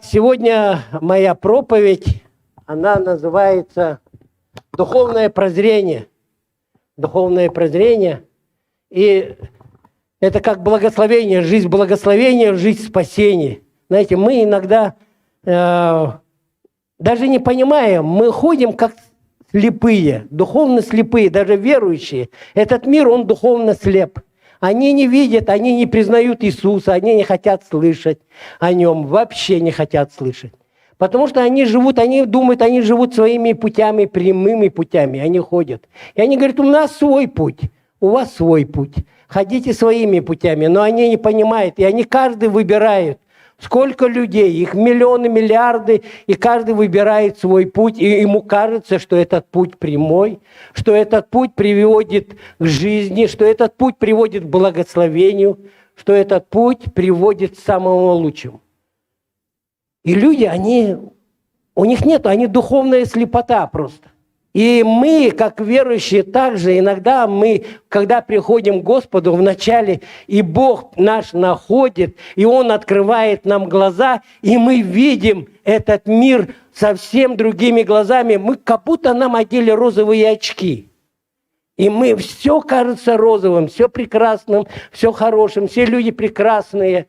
Сегодня моя проповедь, она называется «Духовное прозрение». Духовное прозрение. И это как благословение, жизнь благословения, жизнь спасения. Знаете, мы иногда даже не понимаем, мы ходим как слепые, духовно слепые, даже верующие. Этот мир, он духовно слеп. Они не видят, они не признают Иисуса, они не хотят слышать о Нем, вообще не хотят слышать. Потому что они живут, они думают, они живут своими путями, прямыми путями, они ходят. И они говорят, у нас свой путь, у вас свой путь, ходите своими путями. Но они не понимают, и они каждый выбирает. Сколько людей, их миллионы, миллиарды, и каждый выбирает свой путь, и ему кажется, что этот путь прямой, что этот путь приводит к жизни, что этот путь приводит к благословению, что этот путь приводит к самому лучшему. И люди, у них нет, они духовная слепота просто. И мы, как верующие, также иногда мы, когда приходим к Господу вначале, и Бог наш находит, и Он открывает нам глаза, и мы видим этот мир совсем другими глазами. Мы как будто нам одели розовые очки. И мы все кажется розовым, все прекрасным, все хорошим, все люди прекрасные.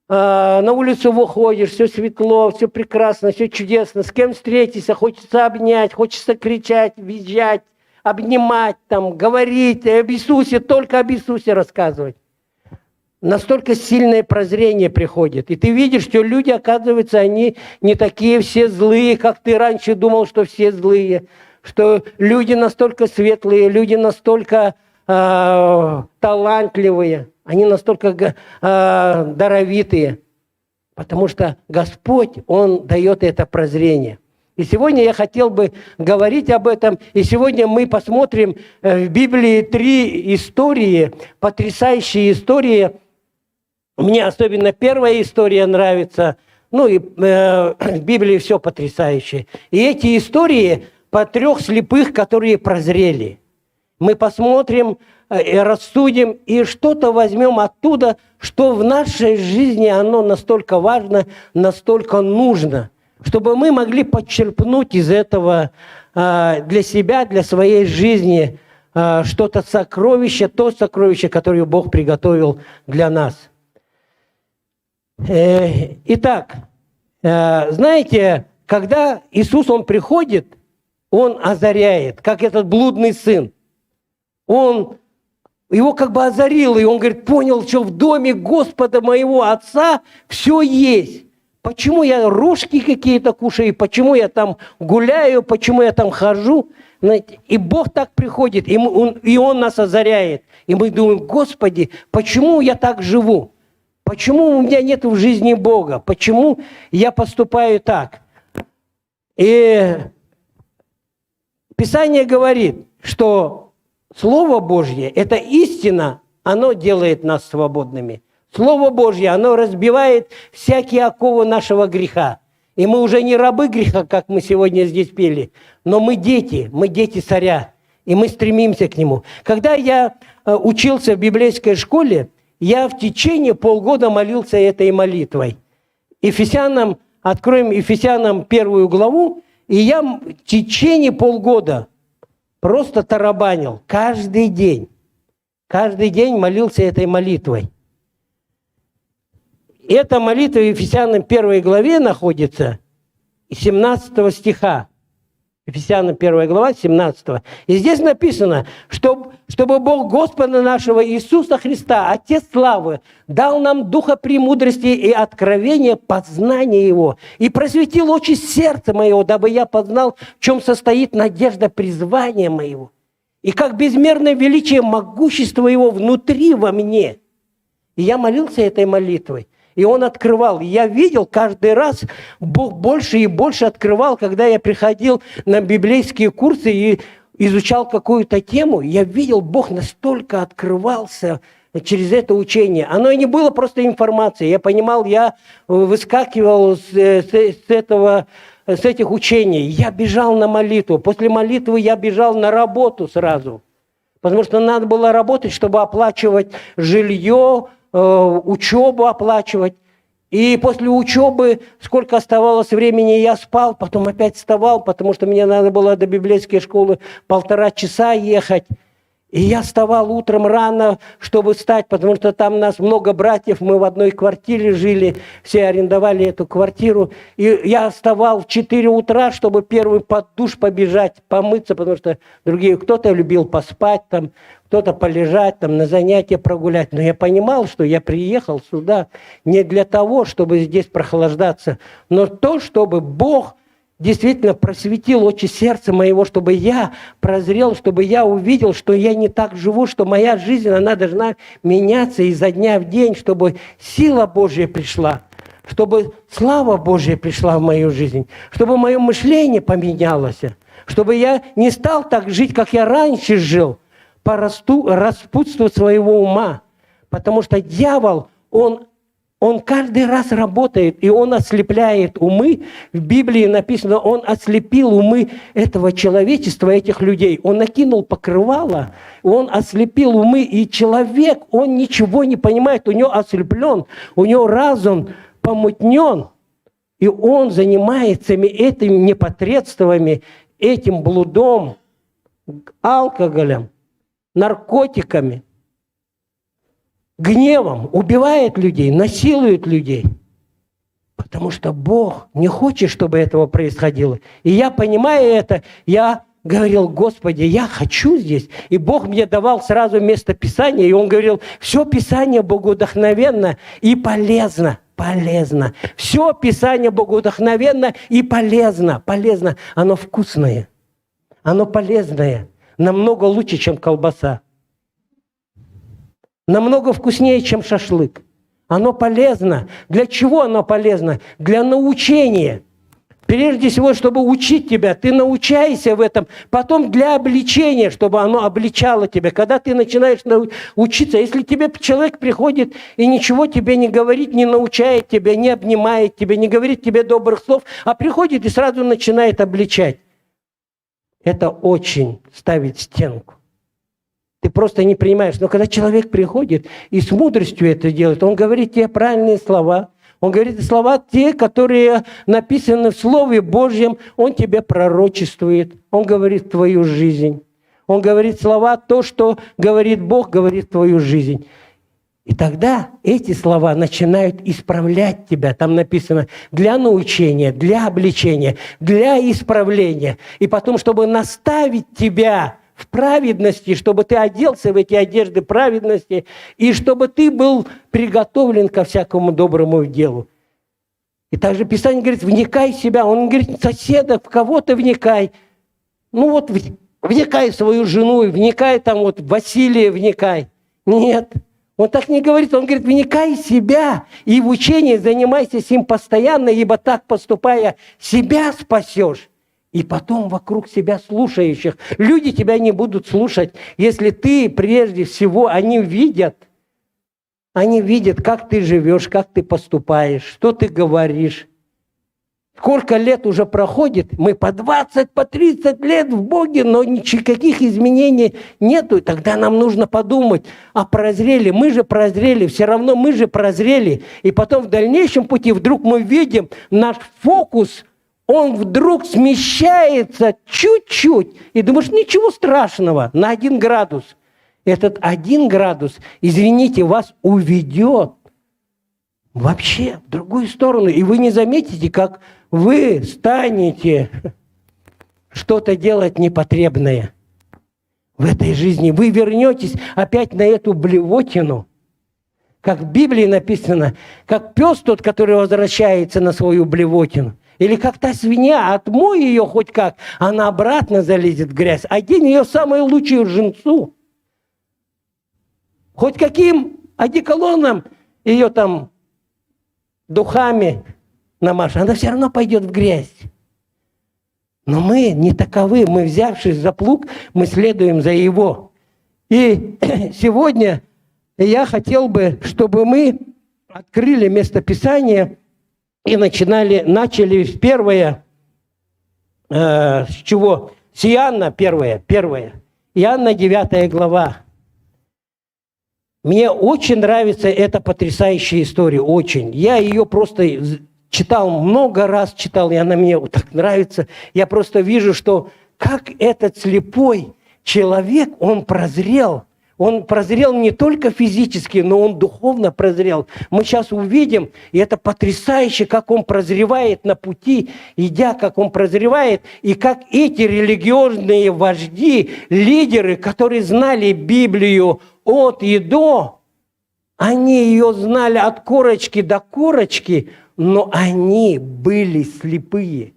На улицу выходишь, все светло, все прекрасно, все чудесно. С кем встретишься, хочется обнять, хочется кричать, визжать, обнимать, говорить об Иисусе, только об Иисусе рассказывать. Настолько сильное прозрение приходит. И ты видишь, что люди, оказывается, они не такие все злые, как ты раньше думал, что все злые. Что люди настолько светлые, люди настолько талантливые. Они настолько даровитые, потому что Господь, Он дает это прозрение. И сегодня я хотел бы говорить об этом. И сегодня мы посмотрим в Библии 3 истории, потрясающие истории. Мне особенно первая история нравится. И в Библии все потрясающее. И эти истории по 3 слепых, которые прозрели. Мы посмотрим, и рассудим, и что-то возьмем оттуда, что в нашей жизни оно настолько важно, настолько нужно, чтобы мы могли подчерпнуть из этого для себя, для своей жизни что-то сокровище, то сокровище, которое Бог приготовил для нас. Итак, знаете, когда Иисус, Он приходит, Он озаряет, как этот блудный сын. Его как бы озарило, и он говорит, понял, что в доме Господа моего Отца все есть. Почему я рожки какие-то кушаю, почему я там гуляю, почему я там хожу. Знаете, и Бог так приходит, и Он нас озаряет. И мы думаем, Господи, почему я так живу? Почему у меня нет в жизни Бога? Почему я поступаю так? И Писание говорит, что Слово Божье – это истина, оно делает нас свободными. Слово Божье, оно разбивает всякие оковы нашего греха. И мы уже не рабы греха, как мы сегодня здесь пели, но мы дети царя, и мы стремимся к нему. Когда я учился в библейской школе, я в течение полгода молился этой молитвой. Откроем Ефесянам 1 главу, и я в течение полгода просто тарабанил каждый день. Каждый день молился этой молитвой. Эта молитва в Ефесянам 1 главе находится, 17 стиха. Ефесянам 1 глава, 17. И здесь написано, чтобы Бог Господа нашего Иисуса Христа, Отец славы, дал нам духа премудрости и откровения, познания Его, и просветил очи сердца моего, дабы я познал, в чем состоит надежда призвания моего, и как безмерное величие могущества Его внутри во мне. И я молился этой молитвой. И Он открывал. И я видел каждый раз, Бог больше и больше открывал, когда я приходил на библейские курсы и изучал какую-то тему. Я видел, Бог настолько открывался через это учение. Оно и не было просто информацией. Я понимал, я выскакивал с этих учений. Я бежал на молитву. После молитвы я бежал на работу сразу. Потому что надо было работать, чтобы оплачивать жилье, учебу оплачивать. И после учебы, сколько оставалось времени, я спал, потом опять вставал, потому что мне надо было до библейской школы 1,5 часа ехать. И я вставал утром рано, чтобы встать, потому что там нас много братьев, мы в одной квартире жили, все арендовали эту квартиру. И я вставал в 4 утра, чтобы первый под душ побежать, помыться, потому что другие, кто-то любил поспать, там, кто-то полежать, там, на занятия прогулять. Но я понимал, что я приехал сюда не для того, чтобы здесь прохлаждаться, но то, чтобы Бог действительно просветил очи сердца моего, чтобы я прозрел, чтобы я увидел, что я не так живу, что моя жизнь, она должна меняться изо дня в день, чтобы сила Божья пришла, чтобы слава Божья пришла в мою жизнь, чтобы мое мышление поменялось, чтобы я не стал так жить, как я раньше жил, по распутству своего ума. Потому что дьявол, он каждый раз работает, и он ослепляет умы. В Библии написано, он ослепил умы этого человечества, этих людей. Он накинул покрывало, он ослепил умы, и человек, он ничего не понимает, у него ослеплен, у него разум помутнен, и он занимается этими непотребствами, этим блудом, алкоголем, наркотиками, гневом, убивает людей, насилует людей. Потому что Бог не хочет, чтобы этого происходило. И я, понимая это, я говорил: Господи, я хочу здесь. И Бог мне давал сразу место Писания, и Он говорил: все Писание богодухновенно и полезно. Полезно. Все Писание богодухновенно и полезно. Полезно. Оно вкусное. Оно полезное. Намного лучше, чем колбаса. Намного вкуснее, чем шашлык. Оно полезно. Для чего оно полезно? Для научения. Прежде всего, чтобы учить тебя, ты научайся в этом. Потом для обличения, чтобы оно обличало тебя. Когда ты начинаешь учиться, если тебе человек приходит и ничего тебе не говорит, не научает тебя, не обнимает тебя, не говорит тебе добрых слов, а приходит и сразу начинает обличать, это очень ставит стенку. Ты просто не принимаешь. Но когда человек приходит и с мудростью это делает, он говорит тебе правильные слова. Он говорит слова те, которые написаны в Слове Божьем. Он тебе пророчествует. Он говорит твою жизнь. Он говорит слова, то, что говорит Бог, говорит твою жизнь. И тогда эти слова начинают исправлять тебя. Там написано для научения, для обличения, для исправления. И потом, чтобы наставить тебя в праведности, чтобы ты оделся в эти одежды праведности, и чтобы ты был приготовлен ко всякому доброму делу. И также Писание говорит: вникай в себя. Он говорит: соседа, в кого-то вникай. Ну вот, вникай в свою жену, вникай там вот в Василия, вникай. Нет, он так не говорит. Он говорит: вникай в себя, и в учении занимайся сим постоянно, ибо так поступая, себя спасешь. И потом вокруг себя слушающих. Люди тебя не будут слушать, если ты, прежде всего, они видят, как ты живешь, как ты поступаешь, что ты говоришь. Сколько лет уже проходит, мы по 20, по 30 лет в Боге, но никаких изменений нету. Тогда нам нужно подумать: а прозрели? Мы же прозрели, все равно мы же прозрели. И потом в дальнейшем пути вдруг мы видим наш фокус, он вдруг смещается чуть-чуть. И думаешь, ничего страшного, на 1 градус. Этот 1 градус, извините, вас уведет вообще в другую сторону. И вы не заметите, как вы станете что-то делать непотребное в этой жизни. Вы вернетесь опять на эту блевотину. Как в Библии написано, как пес тот, который возвращается на свою блевотину. Или как та свинья, отмой ее хоть как, она обратно залезет в грязь. Одень ее в самую лучшую жинцу. Хоть каким одеколоном ее там духами намажь, она все равно пойдет в грязь. Но мы не таковы, мы, взявшись за плуг, мы следуем за его. И сегодня я хотел бы, чтобы мы открыли местописание и начали с первое, с чего? С Иоанна первое. Иоанна 9 глава. Мне очень нравится эта потрясающая история, очень. Я ее просто читал, много раз читал, и она мне так нравится. Я просто вижу, что как этот слепой человек, он прозрел. Он прозрел не только физически, но он духовно прозрел. Мы сейчас увидим, и это потрясающе, как он прозревает на пути, идя, как он прозревает, и как эти религиозные вожди, лидеры, которые знали Библию от и до, они ее знали от корочки до корочки, но они были слепые.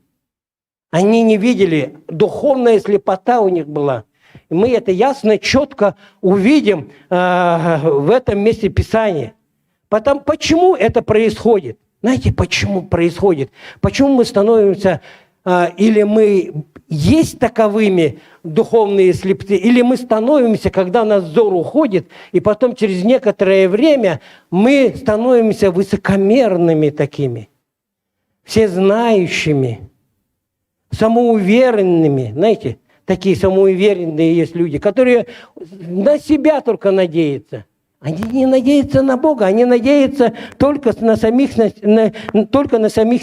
Они не видели, духовная слепота у них была. И мы это ясно, четко увидим в этом месте Писания. Почему это происходит? Знаете, почему происходит? Почему мы становимся, или мы есть таковыми духовные слепцы, или мы становимся, когда наш взор уходит, и потом через некоторое время мы становимся высокомерными такими, всезнающими, самоуверенными, знаете, такие самоуверенные есть люди, которые на себя только надеются. Они не надеются на Бога, они надеются только на самих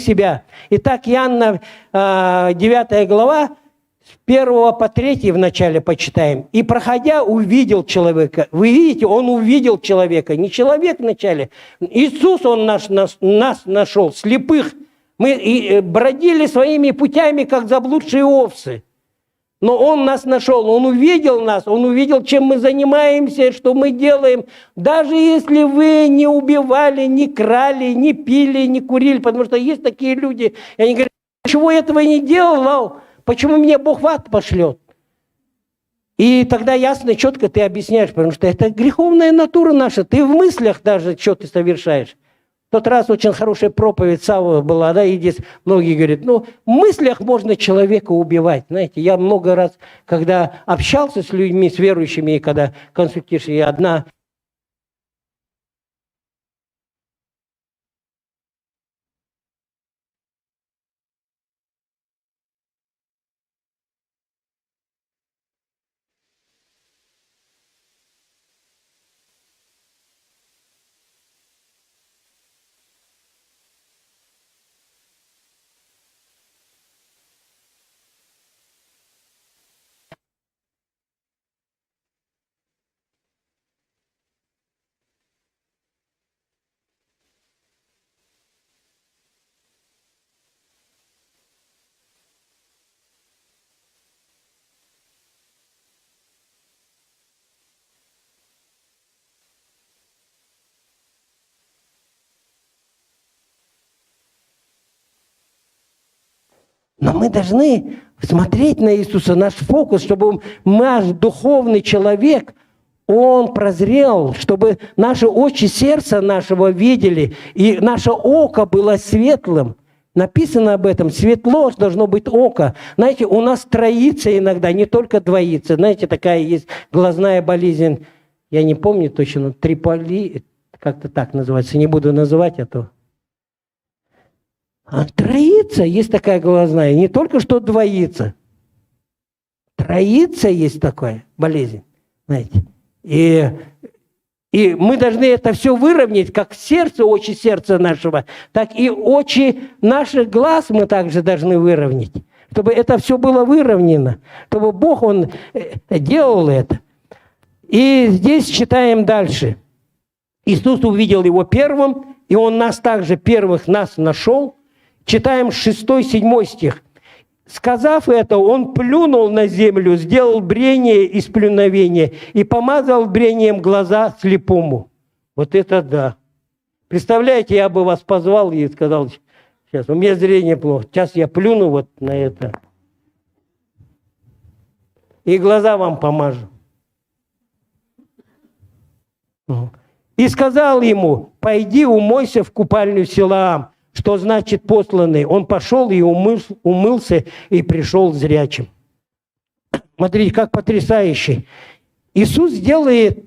себя. Итак, Иоанна 9 глава, с 1 по 3 вначале почитаем. «И, проходя, увидел человека». Вы видите, он увидел человека. Не человек вначале. Иисус, он нас нашел, слепых. Мы бродили своими путями, как заблудшие овцы. Но Он нас нашел, Он увидел нас, Он увидел, чем мы занимаемся, что мы делаем. Даже если вы не убивали, не крали, не пили, не курили, потому что есть такие люди, и они говорят, чего этого не делал, почему меня Бог в ад пошлет? И тогда ясно, четко ты объясняешь, потому что это греховная натура наша, ты в мыслях даже, что ты совершаешь. В тот раз очень хорошая проповедь Савва была, да, и здесь многие говорят, в мыслях можно человека убивать. Знаете, я много раз, когда общался с людьми, с верующими, и когда консультируешь, и одна... Но мы должны смотреть на Иисуса, наш фокус, чтобы наш духовный человек, он прозрел, чтобы наши очи сердца нашего видели, и наше око было светлым. Написано об этом, светло должно быть око. Знаете, у нас троится иногда, не только двоится. Знаете, такая есть глазная болезнь, я не помню точно, триполи, как-то так называется, не буду называть это. А троица есть такая глазная, не только что двоица. Троица есть такая болезнь, знаете. И мы должны это все выровнять, как сердце, очи сердца нашего, так и очи наших глаз мы также должны выровнять. Чтобы это все было выровнено, чтобы Бог, Он делал это. И здесь читаем дальше. Иисус увидел его первым, и Он нас также первых нас нашел. Читаем 6-7 стих. Сказав это, он плюнул на землю, сделал брение из плюновения и помазал брением глаза слепому. Вот это да. Представляете, я бы вас позвал и сказал, сейчас, у меня зрение плохо, сейчас я плюну вот на это. И глаза вам помажу. И сказал ему, пойди умойся в купальню Силаам. Что значит посланный? Он пошел и умылся, и пришел зрячим. Смотрите, как потрясающе. Иисус делает...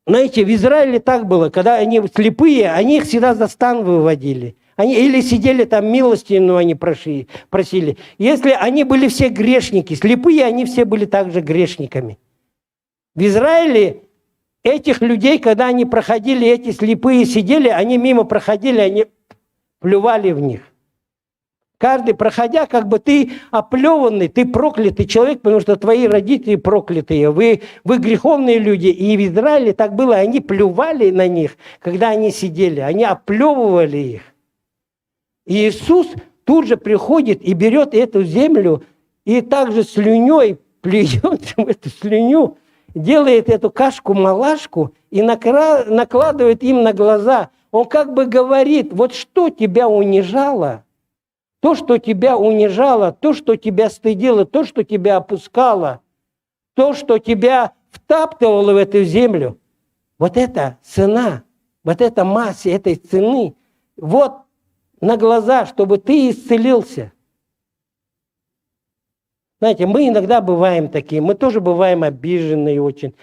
Знаете, в Израиле так было, когда они слепые, они их всегда за стан выводили. Они или сидели там милостину, они просили. Если они были все грешники, слепые, они все были также грешниками. В Израиле этих людей, когда они проходили, эти слепые сидели, они мимо проходили, они плювали в них. Каждый, проходя, как бы ты оплеванный, ты проклятый человек, потому что твои родители проклятые. Вы греховные люди. И в Израиле так было, они плювали на них, когда они сидели. Они оплевывали их. И Иисус тут же приходит и берет эту землю, и также слюней плюет в эту слюню, делает эту кашку-малашку и накладывает им на глаза. Он как бы говорит, вот что тебя унижало, то, что тебя унижало, то, что тебя стыдило, то, что тебя опускало, то, что тебя втаптывало в эту землю, вот эта цена, вот эта масса этой цены, вот на глаза, чтобы ты исцелился. Знаете, мы иногда бываем такие, мы тоже бываем обиженные очень.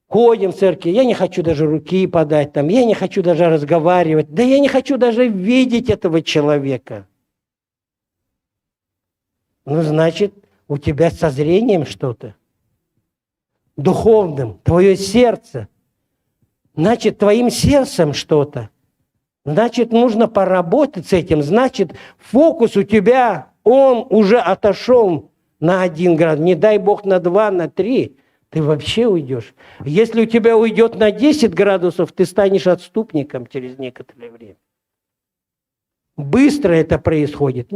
Ходим в церкви, я не хочу даже руки подать, там, я не хочу даже разговаривать, да я не хочу даже видеть этого человека. Ну, значит, у тебя со зрением что-то, духовным, твое сердце. Значит, твоим сердцем что-то. Значит, нужно поработать с этим. Значит, фокус у тебя, он уже отошел на 1 градус. Не дай Бог на 2, на 3. Ты вообще уйдешь. Если у тебя уйдет на 10 градусов, ты станешь отступником через некоторое время. Быстро это происходит.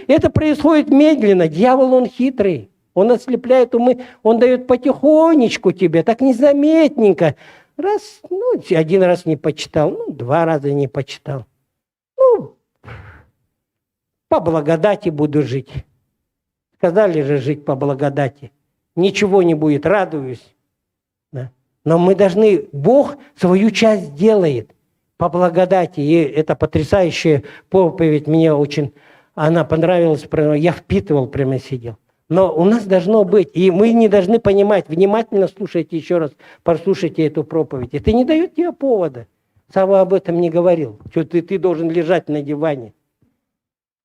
Это происходит медленно. Дьявол, он хитрый. Он ослепляет умы, он дает потихонечку тебе, так незаметненько. Раз, 1 раз не почитал, 2 раза не почитал. По благодати буду жить. Сказали же жить по благодати. Ничего не будет, радуюсь. Да. Но мы должны, Бог свою часть делает по благодати. И это потрясающая проповедь, мне очень, она понравилась, я впитывал, прямо сидел. Но у нас должно быть, и мы не должны понимать, внимательно слушайте еще раз, прослушайте эту проповедь. Это не дает тебе повода. Сава об этом не говорил. Что ты должен лежать на диване.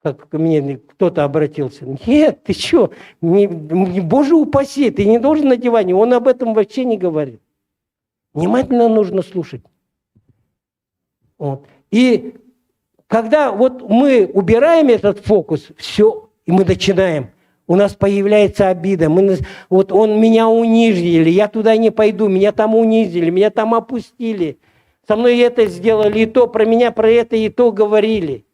Как ко мне кто-то обратился. Нет, ты что, Боже упаси, ты не должен на диване. Он об этом вообще не говорит. Внимательно нужно слушать. Вот. И когда вот мы убираем этот фокус, все, и мы начинаем, у нас появляется обида. Вот он меня унизили, я туда не пойду, меня там унизили, меня там опустили. Со мной это сделали, и то, про меня про это и то говорили.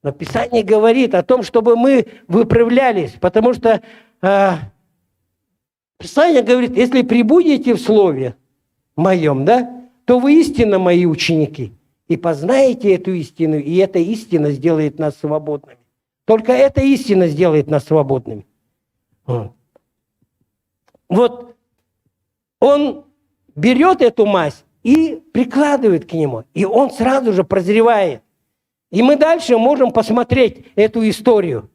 Но Писание говорит о том, чтобы мы выправлялись, потому что Писание говорит, если пребудете в Слове Моем, да, то вы истинно Мои ученики, и познаете эту истину, и эта истина сделает нас свободными. Только эта истина сделает нас свободными. Вот он берет эту мазь и прикладывает к нему, и он сразу же прозревает. И мы дальше можем посмотреть эту историю.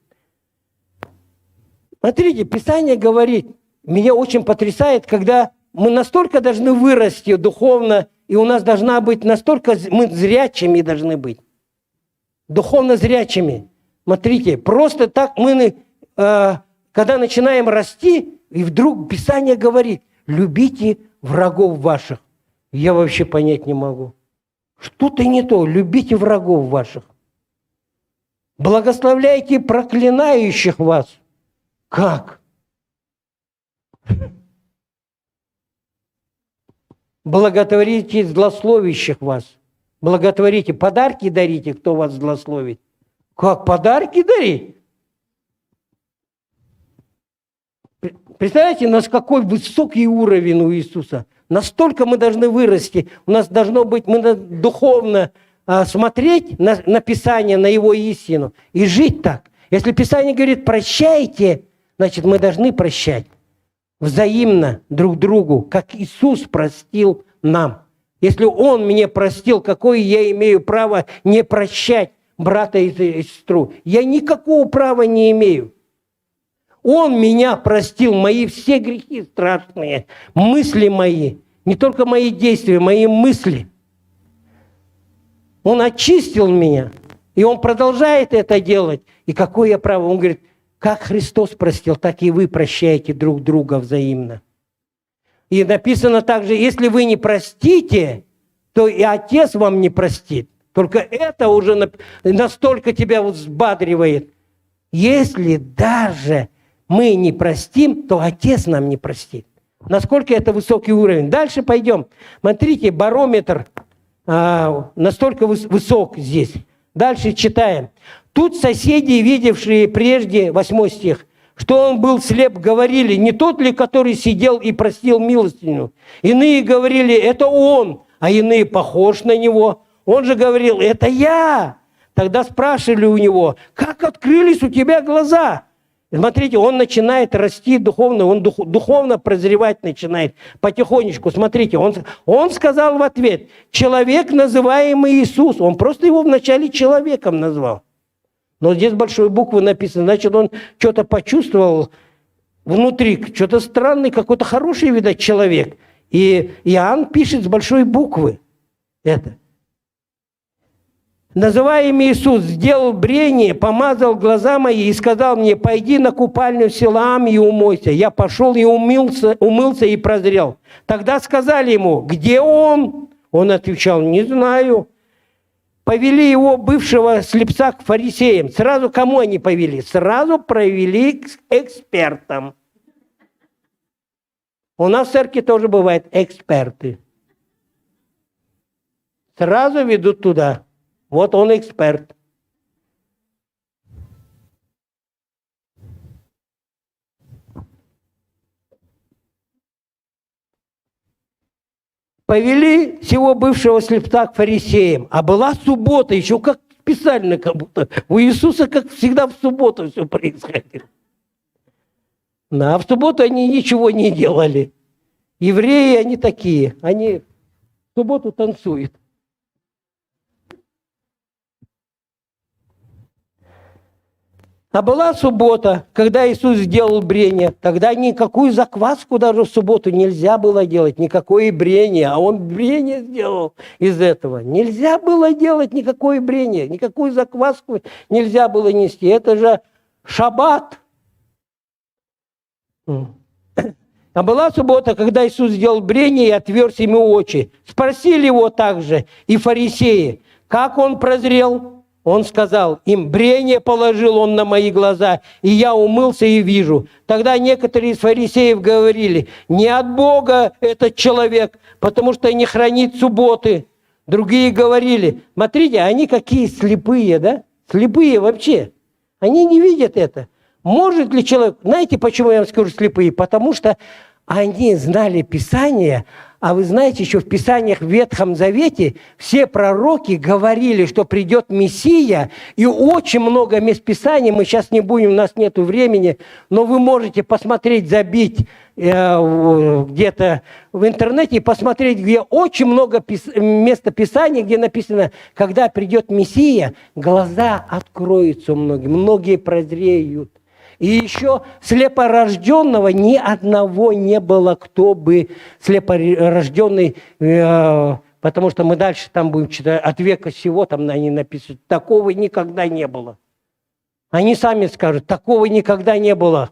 Смотрите, Писание говорит, меня очень потрясает, когда мы настолько должны вырасти духовно, и у нас должна быть настолько, мы зрячими должны быть. Духовно зрячими. Смотрите, просто так мы, когда начинаем расти, и вдруг Писание говорит, любите врагов ваших. Я вообще понять не могу. Что-то не то. Любите врагов ваших. Благословляйте проклинающих вас. Как? Благотворите злословящих вас. Благотворите. Подарки дарите, кто вас злословит. Как подарки дарить? Представляете, у нас какой высокий уровень у Иисуса. Настолько мы должны вырасти. У нас должно быть, мы должны духовно смотреть на Писание, на Его истину и жить так. Если Писание говорит «прощайте», значит, мы должны прощать взаимно друг другу, как Иисус простил нам. Если Он мне простил, какое я имею право не прощать брата и сестру? Я никакого права не имею. Он меня простил, мои все грехи страшные, мысли мои, не только мои действия, мои мысли. Он очистил меня, и Он продолжает это делать. И какое я право? Он говорит, как Христос простил, так и вы прощаете друг друга взаимно. И написано также, если вы не простите, то и Отец вам не простит. Только это уже настолько тебя вот взбадривает. Если даже мы не простим, то Отец нам не простит. Насколько это высокий уровень. Дальше пойдем. Смотрите, барометр настолько высок здесь. Дальше читаем. Тут соседи, видевшие прежде, 8 стих, что он был слеп, говорили, не тот ли, который сидел и простил милостыню? Иные говорили, это он, а иные похож на него. Он же говорил, это я. Тогда спрашивали у него, как открылись у тебя глаза? Смотрите, он начинает расти духовно, он духовно прозревать начинает потихонечку. Смотрите, он сказал в ответ, человек, называемый Иисус. Он просто его вначале человеком назвал. Но здесь большой буквы написано, значит, он что-то почувствовал внутри, что-то странный, какой-то хороший, видать, человек. И Иоанн пишет с большой буквы это. Называемый Иисус сделал брение, помазал глаза мои и сказал мне, пойди на купальню в Силаам и умойся. Я пошел и умылся и прозрел. Тогда сказали ему, где он? Он отвечал, не знаю. Повели его, бывшего слепца, к фарисеям. Сразу кому они повели? Сразу провели к экспертам. У нас в церкви тоже бывают эксперты. Сразу ведут туда. Вот он эксперт. Повели всего бывшего слепца к фарисеям. А была суббота, еще как специально, как будто. У Иисуса, как всегда, в субботу все происходило. А в субботу они ничего не делали. Евреи, они такие. Они в субботу танцуют. А была суббота, когда Иисус сделал брение, тогда никакую закваску даже в субботу нельзя было делать, никакое брение, а он брение сделал из этого. Нельзя было делать никакое брение, никакую закваску нельзя было нести. Это же шаббат. А была суббота, когда Иисус сделал брение и отверз ему очи. Спросили его также и фарисеи, как он прозрел? Он сказал им, брение положил он на мои глаза, и я умылся и вижу. Тогда некоторые из фарисеев говорили, не от Бога этот человек, потому что не хранит субботы. Другие говорили, смотрите, они какие слепые, да? Слепые вообще. Они не видят это. Может ли человек... Знаете, почему я вам скажу слепые? Потому что они знали Писание, а вы знаете, еще в Писаниях в Ветхом Завете все пророки говорили, что придет Мессия, и очень много мест Писания, мы сейчас не будем, у нас нет времени, но вы можете посмотреть, забить где-то в интернете и посмотреть, где очень много места Писания, где написано, когда придет Мессия, глаза откроются у многих, многие прозреют. И еще слепорожденного ни одного не было, кто бы слепорожденный, потому что мы дальше там будем читать, от века сего там они написаны, такого никогда не было. Они сами скажут, такого никогда не было.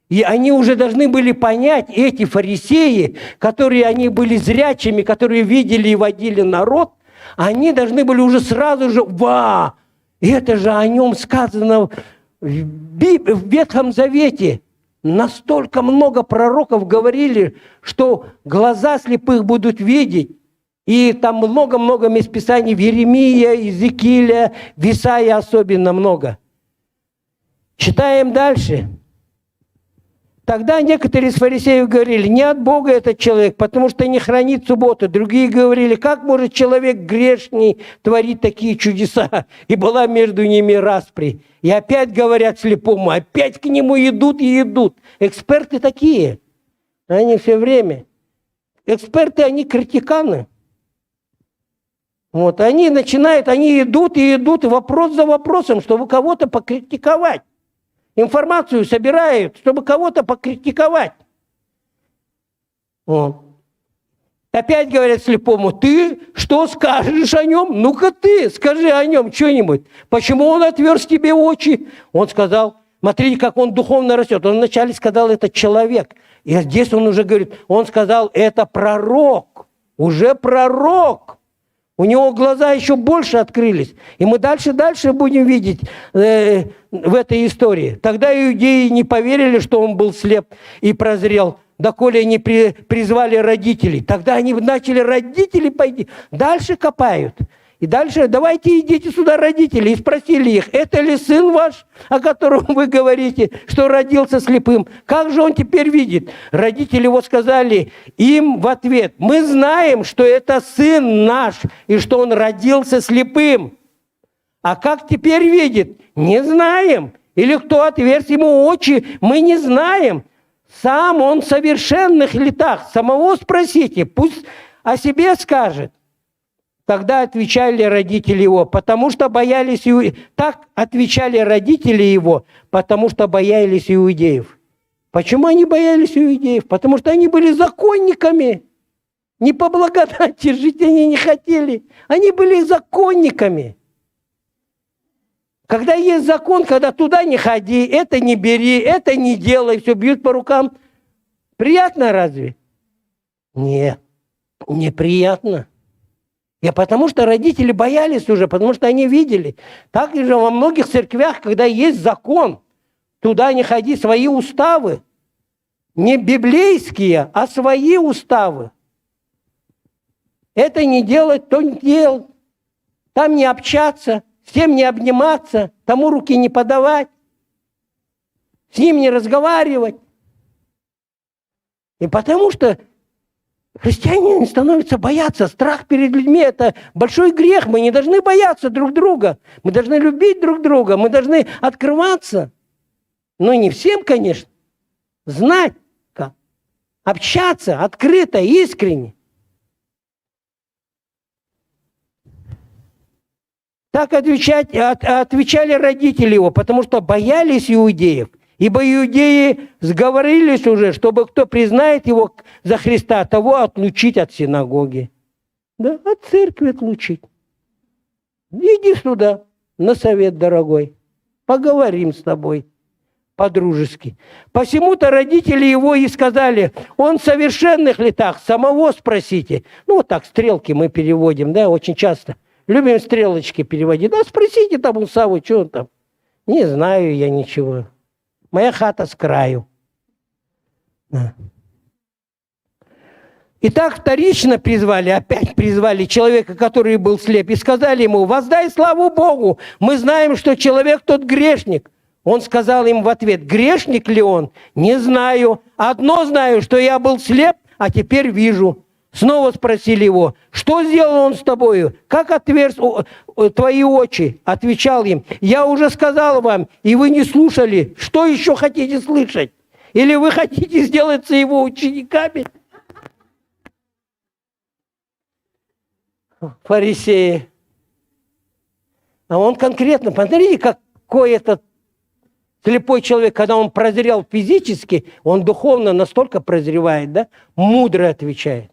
И они уже должны были понять, эти фарисеи, которые они были зрячими, которые видели и водили народ, они должны были уже сразу же, это же о нем сказано в Ветхом Завете. Настолько много пророков говорили, что глаза слепых будут видеть. И там много-много мест Писаний, в Иеремия, Иезекииля, в Исаии особенно много. Читаем дальше. Тогда некоторые из фарисеев говорили, не от Бога этот человек, потому что не хранит субботу. Другие говорили, как может человек грешный творить такие чудеса? И была между ними распри. И опять говорят слепому, опять к нему идут и идут. Эксперты такие. Они все время. Эксперты, они критиканы. Вот, они начинают, они идут и идут, и вопрос за вопросом, чтобы кого-то покритиковать. Информацию собирают, чтобы кого-то покритиковать. Вот. Опять говорят слепому, ты что скажешь о нем? Ну-ка ты, скажи о нем что-нибудь. Почему он отверз тебе очи? Он сказал, Смотрите, как он духовно растет. Он вначале сказал, это человек. И здесь он уже говорит, он сказал, это пророк. Уже пророк. У него глаза еще больше открылись. И мы дальше будем видеть в этой истории. Тогда иудеи не поверили, что он был слеп и прозрел. Доколе они призвали родителей. Тогда они начали родители пойти. Дальше копают. И дальше, давайте идите сюда, родители, и спросили их, это ли сын ваш, о котором вы говорите, что родился слепым? Как же он теперь видит? Родители его сказали им в ответ, мы знаем, что это сын наш, и что он родился слепым. А как теперь видит? Не знаем. Или кто отверз ему очи, мы не знаем. Сам он в совершенных летах. Самого спросите, пусть о себе скажет. Тогда отвечали родители его, потому что боялись иудеев. Так отвечали родители его, потому что боялись иудеев. Почему они боялись иудеев? Потому что они были законниками. Не по благодати жить они не хотели. Они были законниками. Когда есть закон, когда туда не ходи, это не бери, это не делай, все бьют по рукам. Приятно разве? Нет, неприятно. И потому что родители боялись уже, потому что они видели. Так же во многих церквях, когда есть закон, туда не ходи, свои уставы. Не библейские, а свои уставы. Это не делать, то не делать. Там не общаться, с тем не обниматься, тому руки не подавать, с ним не разговаривать. И потому что христиане становятся бояться. Страх перед людьми – это большой грех. Мы не должны бояться друг друга. Мы должны любить друг друга. Мы должны открываться. Но не всем, конечно. Знать как. Общаться открыто, искренне. Так отвечали родители его, потому что боялись иудеев. Ибо иудеи сговорились уже, чтобы кто признает его за Христа, того отлучить от синагоги. Да, от церкви отлучить. Иди сюда, на совет, дорогой. Поговорим с тобой по-дружески. Посему-то родители его и сказали, он в совершенных летах, самого спросите. Ну, вот так, стрелки мы переводим, да, очень часто. Любим стрелочки переводить. Да, спросите там у Саввы, что он там. Не знаю я ничего. Моя хата с краю. Да. Итак, вторично призвали, опять призвали человека, который был слеп, и сказали ему, воздай славу Богу, мы знаем, что человек тот грешник. Он сказал им в ответ, грешник ли он? Не знаю. Одно знаю, что я был слеп, а теперь вижу. Снова спросили его, что сделал он с тобою? Как отверз твои очи? Отвечал им, я уже сказал вам, и вы не слушали. Что еще хотите слышать? Или вы хотите сделаться его учениками? Фарисеи. А он конкретно, посмотрите, какой этот слепой человек, когда он прозрел физически, он духовно настолько прозревает, да? Мудро отвечает.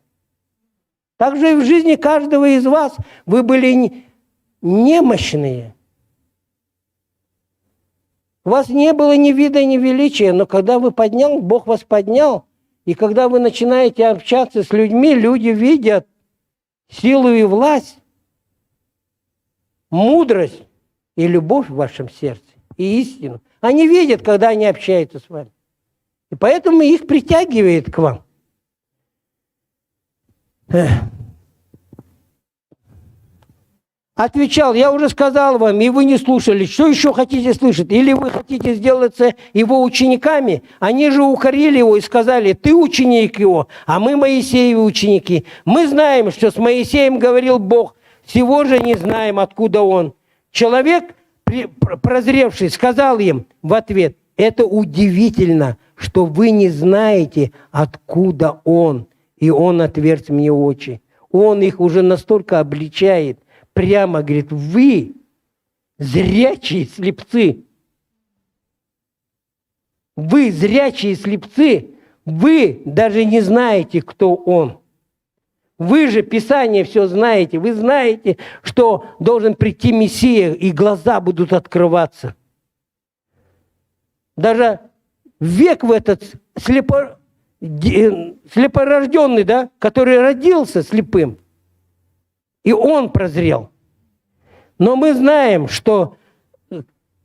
Так же и в жизни каждого из вас вы были немощные. У вас не было ни вида, ни величия, но когда вы поднял, Бог вас поднял, и когда вы начинаете общаться с людьми, люди видят силу и власть, мудрость и любовь в вашем сердце, и истину. Они видят, когда они общаются с вами. И поэтому их притягивает к вам. Отвечал, я уже сказал вам, и вы не слушали. Что еще хотите слышать? Или вы хотите сделаться его учениками? Они же укорили его и сказали, ты ученик его, а мы Моисеевы ученики. Мы знаем, что с Моисеем говорил Бог, всего же не знаем, откуда он. Человек, прозревший, сказал им в ответ, это удивительно, что вы не знаете, откуда он. И он отверз мне очи. Он их уже настолько обличает. Прямо говорит, вы зрячие слепцы. Вы зрячие слепцы. Вы даже не знаете, кто он. Вы же Писание все знаете. Вы знаете, что должен прийти Мессия, и глаза будут открываться. Даже век в этот слепорожденный, да, который родился слепым, и он прозрел. Но мы знаем, что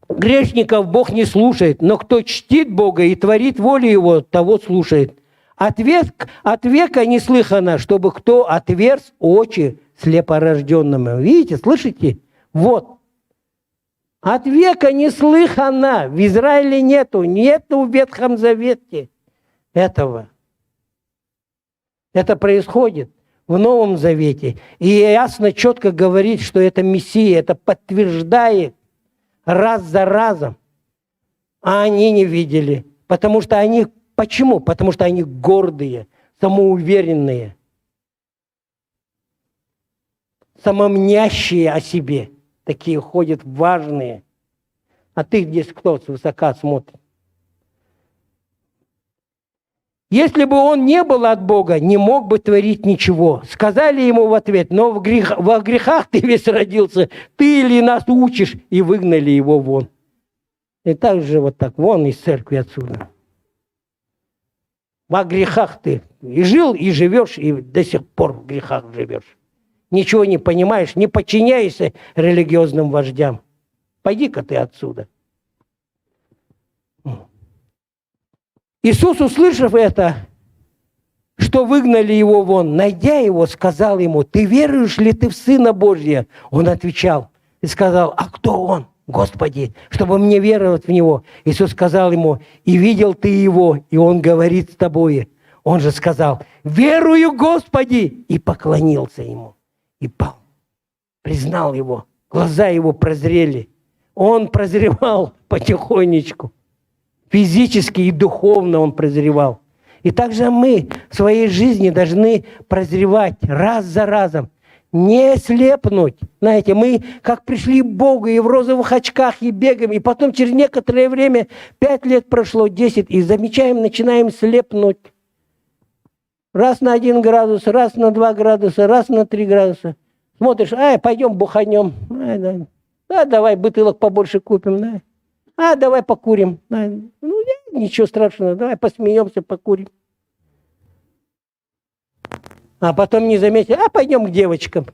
грешников Бог не слушает, но кто чтит Бога и творит волю Его, того слушает. От века не слыхано, чтобы кто отверз очи слепорожденному. Видите, слышите? Вот. От века не слыхано. В Израиле нету в Ветхом Завете этого. Это происходит в Новом Завете. И ясно, четко говорит, что это Мессия, это подтверждает раз за разом. А они не видели. Потому что они... Почему? Потому что они гордые, самоуверенные, самомнящие о себе. Такие ходят важные. А ты здесь кто свысока смотрит? Если бы он не был от Бога, не мог бы творить ничего. Сказали ему в ответ: но во грехах ты весь родился, ты ли нас учишь? И выгнали его вон. И так же вот так, вон из церкви отсюда. Во грехах ты и жил, и живешь, и до сих пор в грехах живешь. Ничего не понимаешь, не подчиняйся религиозным вождям. Пойди-ка ты отсюда. Иисус, услышав это, что выгнали его вон, найдя его, сказал ему: ты веруешь ли ты в Сына Божия? Он отвечал и сказал: а кто он, Господи, чтобы мне веровать в него? Иисус сказал ему: и видел ты его, и он говорит с тобой. Он же сказал: верую, Господи, и поклонился ему. И пал, признал его, глаза его прозрели. Он прозревал потихонечку. Физически и духовно он прозревал. И также мы в своей жизни должны прозревать раз за разом. Не слепнуть. Знаете, мы как пришли к Богу и в розовых очках, и бегаем, и потом через некоторое время, 5 лет прошло, 10, и замечаем, начинаем слепнуть. Раз на 1 градус, раз на 2 градуса, раз на 3 градуса. Смотришь: пойдем буханем. Да, давай бутылок побольше купим. Да. Давай покурим. Ну, ничего страшного, давай посмеемся, покурим. А потом не заметили: пойдем к девочкам.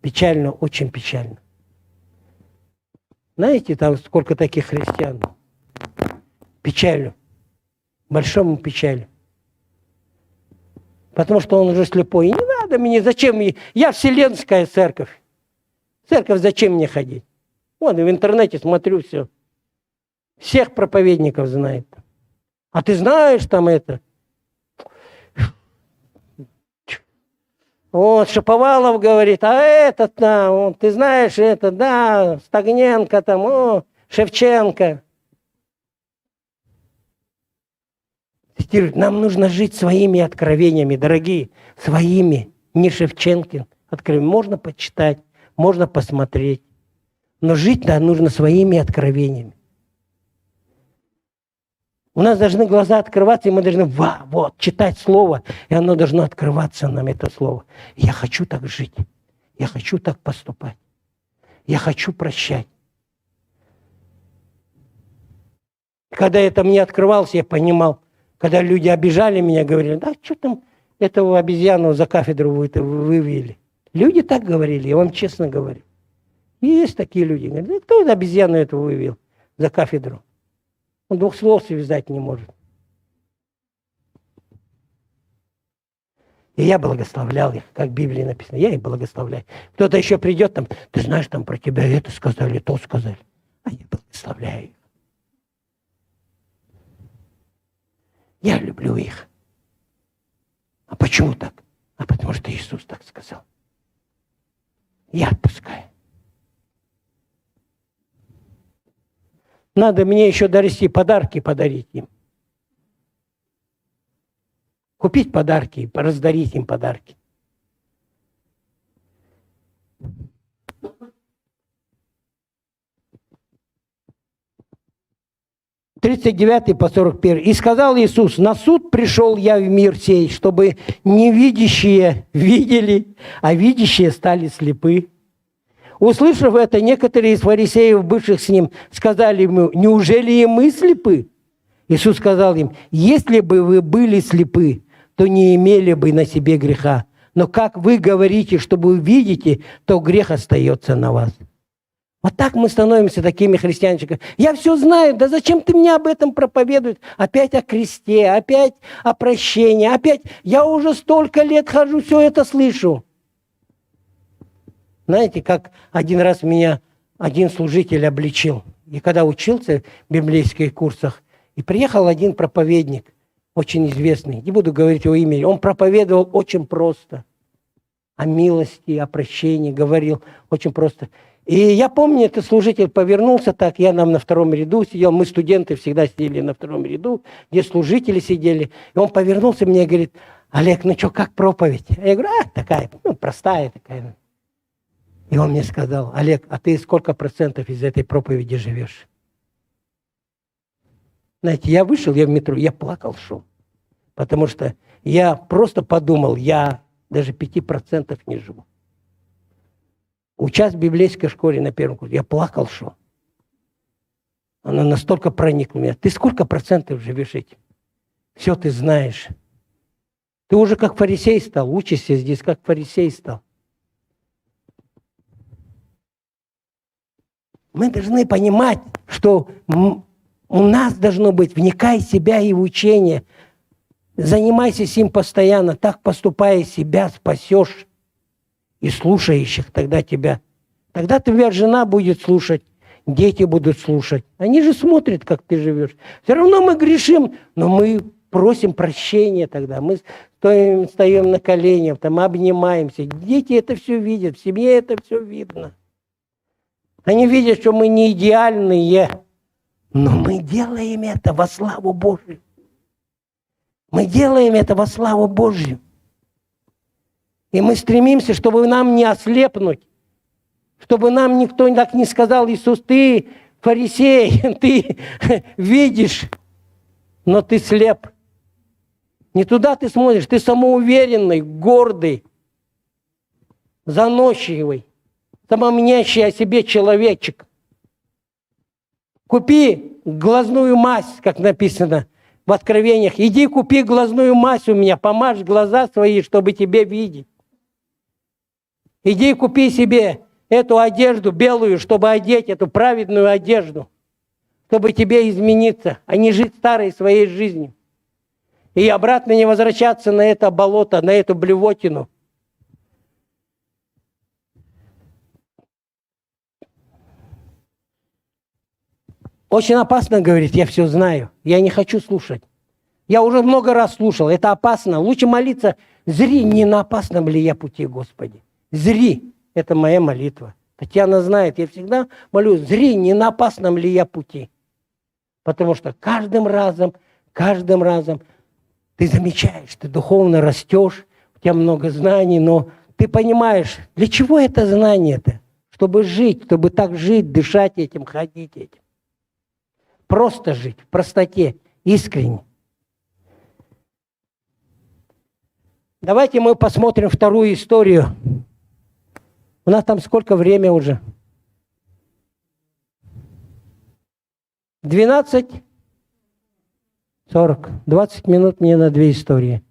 Печально, очень печально. Знаете, там сколько таких христиан? Печалью. Большому печалью. Потому что он уже слепой. И не надо мне, зачем мне? Я вселенская церковь. Церковь, зачем мне ходить? Вон, в интернете смотрю все. Всех проповедников знает. А ты знаешь там это? Вот, Шаповалов говорит: а этот там, ты знаешь это, да, Стагненко там, Шевченко. Нам нужно жить своими откровениями, дорогие, своими, не Шевченкин откровениями. Можно почитать, можно посмотреть, но жить нужно своими откровениями. У нас должны глаза открываться, и мы должны читать Слово, и оно должно открываться нам, это Слово. Я хочу так жить, я хочу так поступать, я хочу прощать. Когда это мне открывалось, я понимал, когда люди обижали меня, говорили: да что там этого обезьяну за кафедру вывели. Люди так говорили, я вам честно говорю. И есть такие люди, говорят: да кто обезьяну эту вывел за кафедру? Он 2 слов связать не может. И я благословлял их, как в Библии написано. Я их благословляю. Кто-то еще придет там: ты знаешь, там про тебя это сказали, то сказали. А я благословляю их. Я люблю их. А почему так? А потому что Иисус так сказал. Я отпускаю. Надо мне еще дорасти, подарки подарить им. Купить подарки, раздарить им подарки. – 39 по 41. «И сказал Иисус: на суд пришел я в мир сей, чтобы невидящие видели, а видящие стали слепы. Услышав это, некоторые из фарисеев, бывших с ним, сказали ему: неужели и мы слепы? Иисус сказал им: если бы вы были слепы, то не имели бы на себе греха. Но как вы говорите, что вы видите, то грех остается на вас. Вот так мы становимся такими христианчиками. Я все знаю, да зачем ты мне об этом проповедуешь? Опять о кресте, опять о прощении, опять я уже столько лет хожу, все это слышу. Знаете, как один раз меня один служитель обличил. И когда учился в библейских курсах, и приехал один проповедник, очень известный, не буду говорить его имя, он проповедовал очень просто. О милости, о прощении говорил очень просто. И я помню, этот служитель повернулся так, я нам на втором ряду сидел, мы студенты всегда сидели на втором ряду, где служители сидели. И он повернулся мне и говорит: Олег, ну что, как проповедь? Я говорю: такая, простая такая. И он мне сказал: Олег, а ты сколько процентов из этой проповеди живешь? Знаете, я вышел, я в метро, я плакал, шел. Потому что я просто подумал, я даже 5% не живу. Учась в библейской школе на первом курсе, я плакал, шел. Она настолько проникла в меня. Ты сколько процентов живешь этим? Все ты знаешь. Ты уже как фарисей стал, учишься здесь, как фарисей стал. Мы должны понимать, что у нас должно быть: вникай в себя и в учение. Занимайся сим постоянно. Так поступая, себя спасешь. И слушающих тогда тебя. Тогда твоя жена будет слушать, дети будут слушать. Они же смотрят, как ты живешь. Все равно мы грешим, но мы просим прощения тогда. Мы встаем на колени, там обнимаемся. Дети это все видят, в семье это все видно. Они видят, что мы не идеальные, но мы делаем это во славу Божию. Мы делаем это во славу Божью. И мы стремимся, чтобы нам не ослепнуть, чтобы нам никто так не сказал: Иисус, ты фарисей, ты видишь, но ты слеп. Не туда ты смотришь, ты самоуверенный, гордый, заносчивый, самомнящий о себе человечек. Купи глазную мазь, как написано в Откровениях. Иди купи глазную мазь у меня, помажь глаза свои, чтобы тебе видеть. Иди купи себе эту одежду белую, чтобы одеть эту праведную одежду, чтобы тебе измениться, а не жить старой своей жизнью. И обратно не возвращаться на это болото, на эту блевотину. Очень опасно говорить: я все знаю, я не хочу слушать. Я уже много раз слушал, это опасно. Лучше молиться: зри, не на опасном ли я пути, Господи. Зри, это моя молитва. Татьяна знает, я всегда молюсь: зри, не на опасном ли я пути. Потому что каждым разом ты замечаешь, ты духовно растешь, у тебя много знаний, но ты понимаешь, для чего это знание-то? Чтобы жить, чтобы так жить, дышать этим, ходить этим. Просто жить, в простоте, искренне. Давайте мы посмотрим вторую историю. У нас там сколько времени уже? 12:40. 20 минут мне на две истории.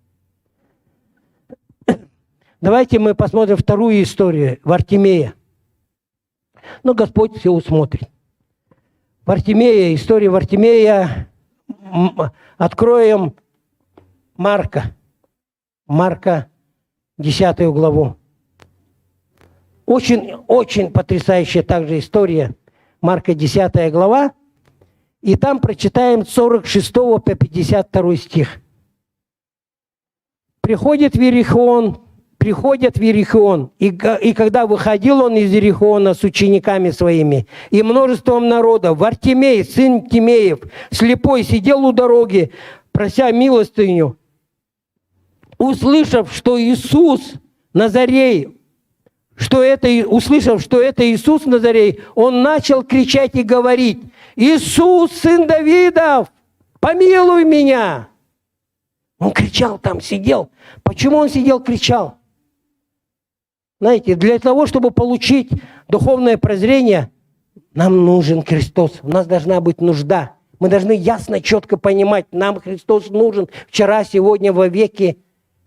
Давайте мы посмотрим вторую историю Вартимея. Но Господь все усмотрит. Вартимея, история Вартимея. Откроем Марка. Марка, 10 главу. Очень потрясающая также история. Марка, 10 глава. И там прочитаем с 46 по 52 стих. Приходят в Иерихон, и когда выходил он из Иерихона с учениками своими и множеством народа, Вартимей, сын Тимеев, слепой, сидел у дороги, прося милостыню. Услышав, что Иисус Назарей, услышав, что это Иисус Назарей, он начал кричать и говорить: «Иисус, сын Давидов, помилуй меня!» Он кричал там, сидел. Почему он сидел, кричал? Знаете, для того, чтобы получить духовное прозрение, нам нужен Христос. У нас должна быть нужда. Мы должны ясно, четко понимать, нам Христос нужен вчера, сегодня, вовеки.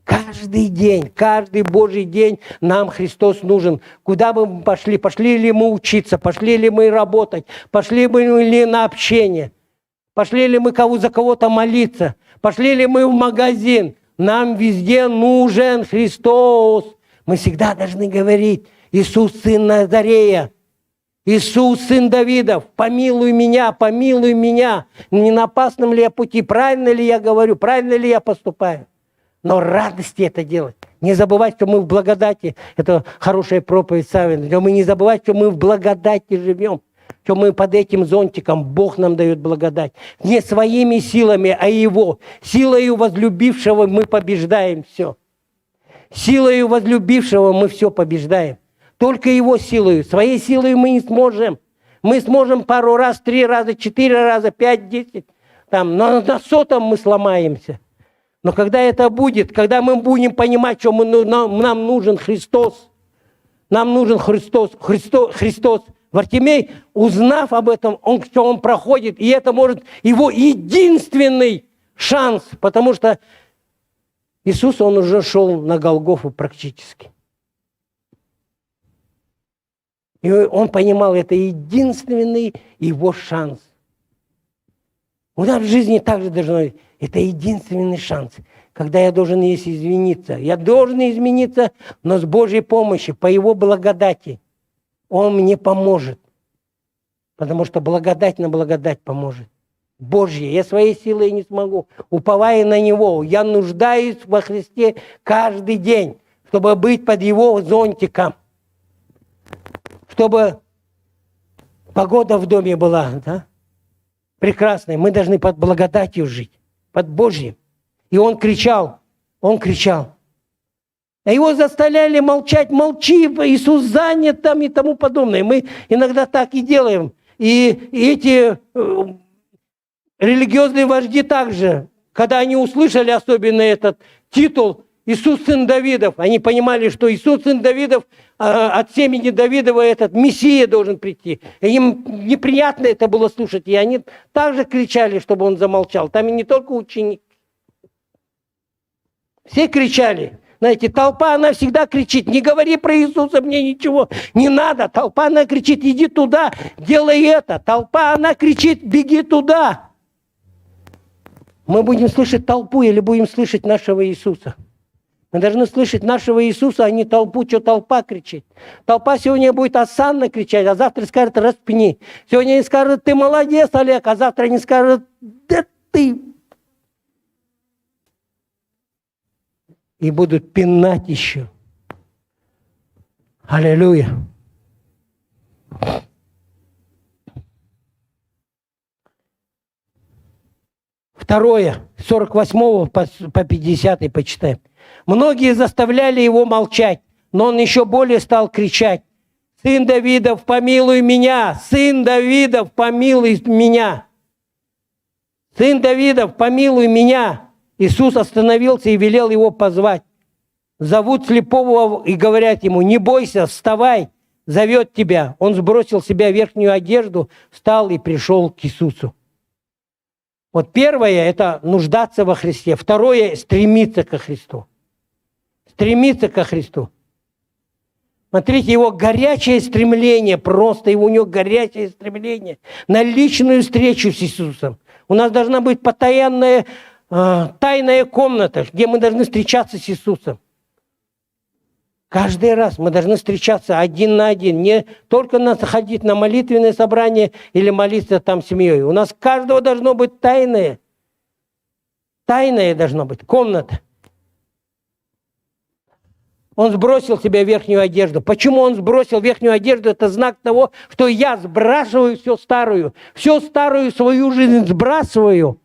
Каждый день, каждый Божий день нам Христос нужен. Куда бы мы пошли? Пошли ли мы учиться? Пошли ли мы работать? Пошли мы ли на общение? Пошли ли мы за кого-то молиться? Пошли ли мы в магазин? Нам везде нужен Христос. Мы всегда должны говорить: Иисус, сын Назарея, Иисус, сын Давидов, помилуй меня, помилуй меня. Не на опасном ли я пути? Правильно ли я говорю? Правильно ли я поступаю? Но радости это делать. Не забывать, что мы в благодати. Это хорошая проповедь Савина. Но мы не забывать, что мы в благодати живем. Что мы под этим зонтиком. Бог нам дает благодать. Не своими силами, а Его. Силою возлюбившего мы побеждаем все. Силою возлюбившего мы все побеждаем. Только Его силою. Своей силой мы не сможем. Мы сможем пару раз, 3 раза, 4 раза, 5, 10. Но на 100-м мы сломаемся. Но когда это будет, когда мы будем понимать, что нам нужен Христос, нам нужен Христос. Вартимей, узнав об этом, что он проходит, и это может его единственный шанс, потому что Иисус, он уже шел на Голгофу практически. И он понимал, это единственный его шанс. У нас в жизни также должно быть. Это единственный шанс, когда я должен извиниться. Я должен измениться, но с Божьей помощью, по Его благодати. Он мне поможет. Потому что благодать на благодать поможет. Божья. Я своей силой не смогу. Уповая на Него. Я нуждаюсь во Христе каждый день, чтобы быть под Его зонтиком. Чтобы погода в доме была, да? Прекрасная. Мы должны под благодатью жить. Под Божьим. И он кричал. А его заставляли молчать. Молчи, Иисус занят там и тому подобное. Мы иногда так и делаем. И эти религиозные вожди также, когда они услышали особенно этот титул «Иисус, сын Давидов», они понимали, что Иисус, сын Давидов, от семени Давидова этот Мессия должен прийти. И им неприятно это было слушать. И они также кричали, чтобы он замолчал. Там и не только ученики. Все кричали. Знаете, толпа, она всегда кричит: не говори про Иисуса мне ничего, не надо. Толпа, она кричит: иди туда, делай это. Толпа, она кричит: беги туда. Мы будем слышать толпу или будем слышать нашего Иисуса? Мы должны слышать нашего Иисуса, а не толпу, что толпа кричит. Толпа сегодня будет осанно кричать, а завтра скажет: распни. Сегодня они скажут: ты молодец, Олег, а завтра они скажут: да ты. И будут пинать еще. Аллилуйя. Второе, 48 по 50 почитаем. Многие заставляли его молчать, но он еще более стал кричать: «Сын Давидов, помилуй меня! Сын Давидов, помилуй меня! Сын Давидов, помилуй меня!» Иисус остановился и велел его позвать. Зовут слепого и говорят ему: «Не бойся, вставай, зовет тебя». Он сбросил с себя верхнюю одежду, встал и пришел к Иисусу. Вот первое – это нуждаться во Христе. Второе – стремиться ко Христу. Стремиться ко Христу. Смотрите, его горячее стремление, просто у него горячее стремление на личную встречу с Иисусом. У нас должна быть постоянная тайная комната, где мы должны встречаться с Иисусом. Каждый раз мы должны встречаться один на один. Не только ходить на молитвенное собрание или молиться там с семьей. У нас каждого должно быть тайное. Тайное должно быть комната. Он сбросил себе верхнюю одежду. Почему он сбросил верхнюю одежду? Это знак того, что я сбрасываю всю старую свою жизнь сбрасываю.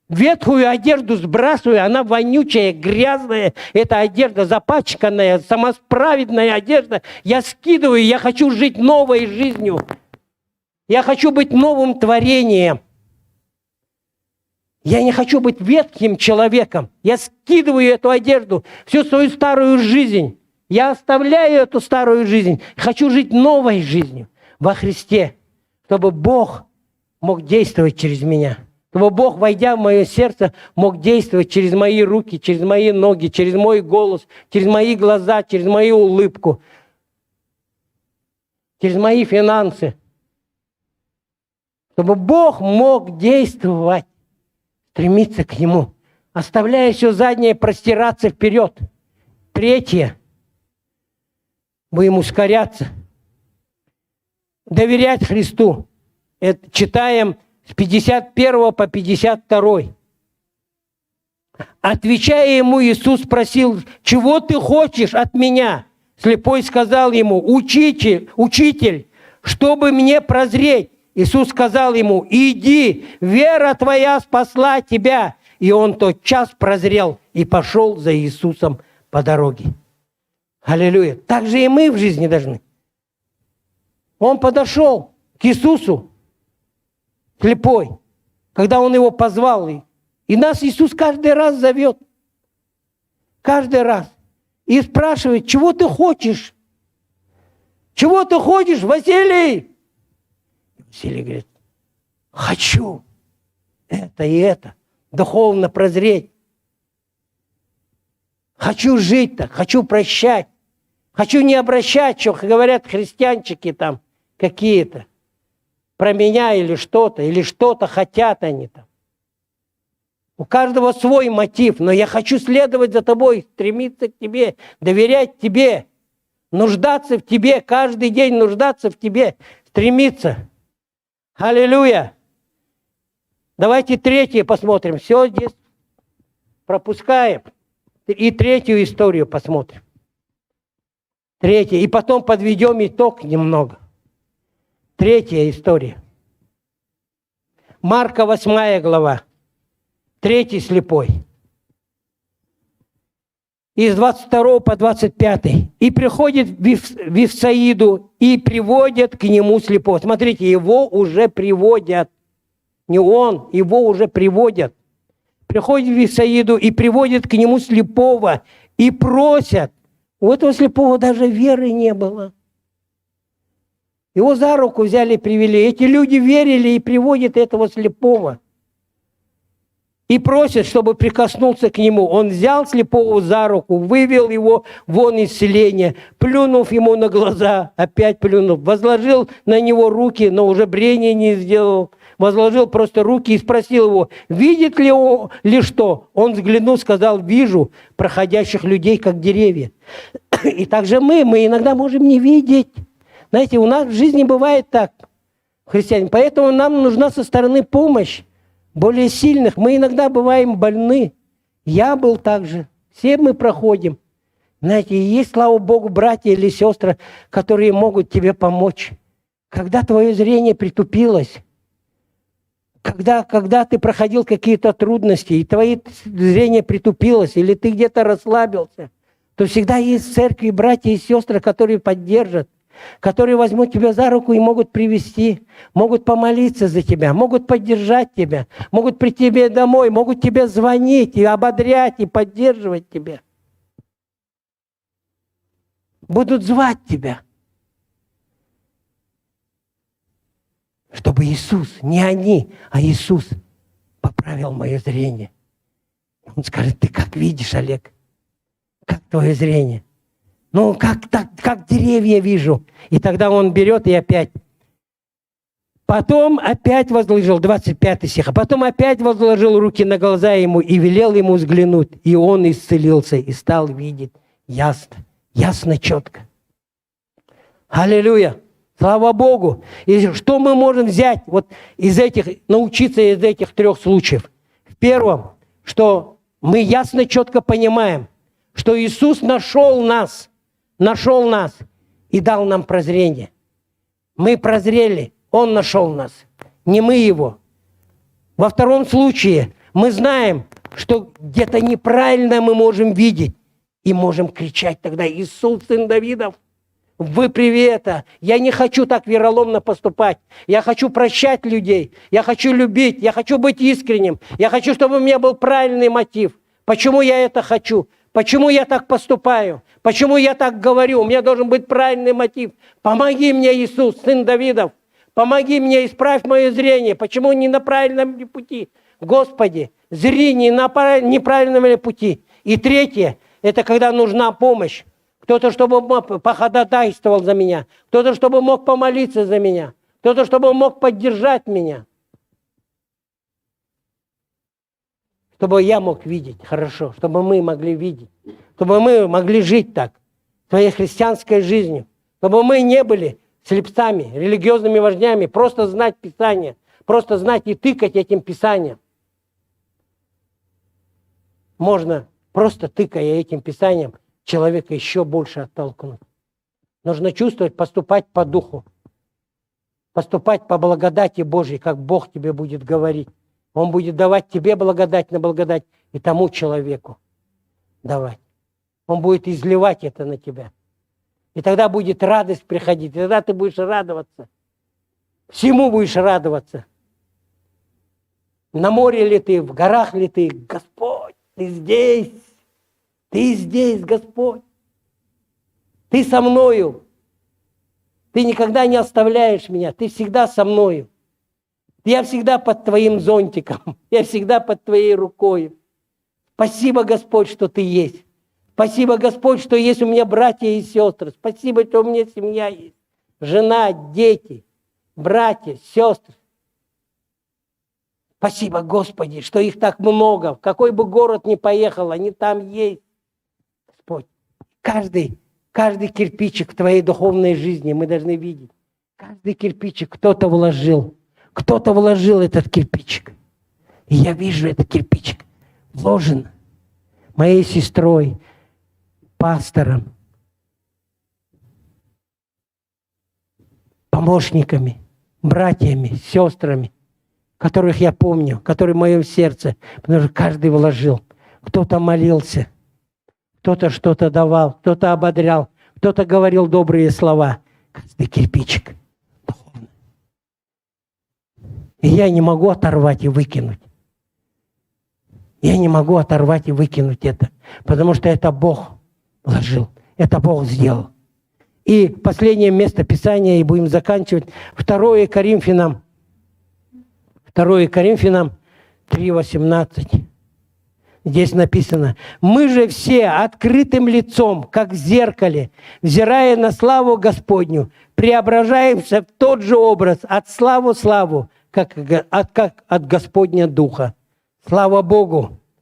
Ветхую одежду сбрасываю, она вонючая, грязная, эта одежда запачканная, самосправедная одежда. Я скидываю, я хочу жить новой жизнью. Я хочу быть новым творением. Я не хочу быть ветхим человеком. Я скидываю эту одежду, всю свою старую жизнь. Я оставляю эту старую жизнь, хочу жить новой жизнью во Христе, чтобы Бог мог действовать через меня. Чтобы Бог, войдя в мое сердце, мог действовать через мои руки, через мои ноги, через мой голос, через мои глаза, через мою улыбку, через мои финансы. Чтобы Бог мог действовать, стремиться к Нему, оставляя все заднее, простираться вперед. Третье. Будем ускоряться. Доверять Христу. Это читаем с 51 по 52. Отвечая ему, Иисус спросил: «Чего ты хочешь от меня?» Слепой сказал ему: «Учитель, чтобы мне прозреть». Иисус сказал ему: «Иди, вера твоя спасла тебя». И он тотчас прозрел и пошел за Иисусом по дороге. Аллилуйя. Так же и мы в жизни должны. Он подошел к Иисусу, слепой, когда он его позвал. И нас Иисус каждый раз зовет. Каждый раз. И спрашивает: «Чего ты хочешь? Чего ты хочешь, Василий?» Василий говорит: «Хочу это и это, духовно прозреть. Хочу жить так, хочу прощать. Хочу не обращать, что говорят христианчики там какие-то про меня или что-то хотят они там. У каждого свой мотив, но я хочу следовать за тобой, стремиться к тебе, доверять тебе, нуждаться в тебе, каждый день нуждаться в тебе, стремиться». Аллилуйя! Давайте третье посмотрим. Все здесь пропускаем. И третью историю посмотрим. Третья. И потом подведем итог немного. Третья история. Марка 8 глава. Третий слепой. Из 22 по 25. «И приходит в Вифсаиду, и приводят к нему слепого». Смотрите, его уже приводят. Не он, его уже приводят. Приходит в Вифсаиду, и приводят к нему слепого, и просят. У этого слепого даже веры не было. Его за руку взяли и привели. Эти люди верили и приводят этого слепого. И просят, чтобы прикоснулся к нему. Он взял слепого за руку, вывел его вон из селения, плюнув ему на глаза, опять плюнув, возложил на него руки, но уже брение не сделал. Возложил просто руки и спросил его: видит ли он ли что? Он взглянул, сказал: вижу проходящих людей, как деревья. И также мы иногда можем не видеть. Знаете, у нас в жизни бывает так, христиане. Поэтому нам нужна со стороны помощь более сильных. Мы иногда бываем больны. Я был так же. Все мы проходим. Знаете, и есть, слава Богу, братья или сестры, которые могут тебе помочь. Когда твое зрение притупилось, когда ты проходил какие-то трудности, и твое зрение притупилось, или ты где-то расслабился, то всегда есть в церкви братья и сестры, которые поддержат, которые возьмут тебя за руку и могут привести, могут помолиться за тебя, могут поддержать тебя, могут прийти тебе домой, могут тебе звонить и ободрять, и поддерживать тебя. Будут звать тебя. Чтобы Иисус, не они, а Иисус поправил мое зрение. Он скажет: ты как видишь, Олег? Как твое зрение? Ну, как деревья вижу. И тогда он берет и опять. Потом опять возложил, 25 стих, а потом опять возложил руки на глаза ему и велел ему взглянуть. И он исцелился и стал видеть ясно, четко. Аллилуйя! Слава Богу! И что мы можем взять научиться из этих трех случаев? В первом, что мы ясно, четко понимаем, что Иисус нашел нас и дал нам прозрение. Мы прозрели, Он нашел нас, не мы Его. Во втором случае мы знаем, что где-то неправильно мы можем видеть и можем кричать тогда: Иисус, сын Давидов, выправи это. Я не хочу так вероломно поступать. Я хочу прощать людей. Я хочу любить. Я хочу быть искренним. Я хочу, чтобы у меня был правильный мотив. Почему я это хочу? Почему я так поступаю? Почему я так говорю? У меня должен быть правильный мотив. Помоги мне, Иисус, Сын Давидов. Помоги мне, исправь мое зрение. Почему не на правильном ли пути? Господи, зри не на неправильном ли пути. И третье, это когда нужна помощь. Кто-то, чтобы походатайствовал за меня. Кто-то, чтобы мог помолиться за меня. Кто-то, чтобы мог поддержать меня. Чтобы я мог видеть хорошо. Чтобы мы могли видеть. Чтобы мы могли жить так. Своей христианской жизнью. Чтобы мы не были слепцами, религиозными вождями. Просто знать Писание. Просто знать и тыкать этим Писанием. Можно, просто тыкая этим Писанием, человека еще больше оттолкнуть. Нужно чувствовать, поступать по духу. Поступать по благодати Божьей, как Бог тебе будет говорить. Он будет давать тебе благодать на благодать и тому человеку давать. Он будет изливать это на тебя. И тогда будет радость приходить. И тогда ты будешь радоваться. Всему будешь радоваться. На море ли ты, в горах ли ты, Господь, ты здесь. Ты здесь, Господь. Ты со мною. Ты никогда не оставляешь меня. Ты всегда со мною. Я всегда под твоим зонтиком. Я всегда под твоей рукой. Спасибо, Господь, что ты есть. Спасибо, Господь, что есть у меня братья и сестры. Спасибо, что у меня семья есть. Жена, дети, братья, сестры. Спасибо, Господи, что их так много. В какой бы город ни поехал, они там есть. Господь, каждый кирпичик в твоей духовной жизни мы должны видеть. Каждый кирпичик кто-то вложил. Кто-то вложил этот кирпичик. И я вижу этот кирпичик вложен моей сестрой, пастором, помощниками, братьями, сестрами, которых я помню, которые в моем сердце, потому что каждый вложил. Кто-то молился, кто-то что-то давал, кто-то ободрял, кто-то говорил добрые слова. Каждый кирпичик духовный. И я не могу оторвать и выкинуть. Я не могу оторвать и выкинуть это, потому что это Бог вложил, это Бог сделал. И последнее место Писания, и будем заканчивать, 2 Коринфянам 3:18. Здесь написано: «Мы же все открытым лицом, как в зеркале, взирая на славу Господню, преображаемся в тот же образ, от славы в славу, как от Господня Духа». Слава Богу!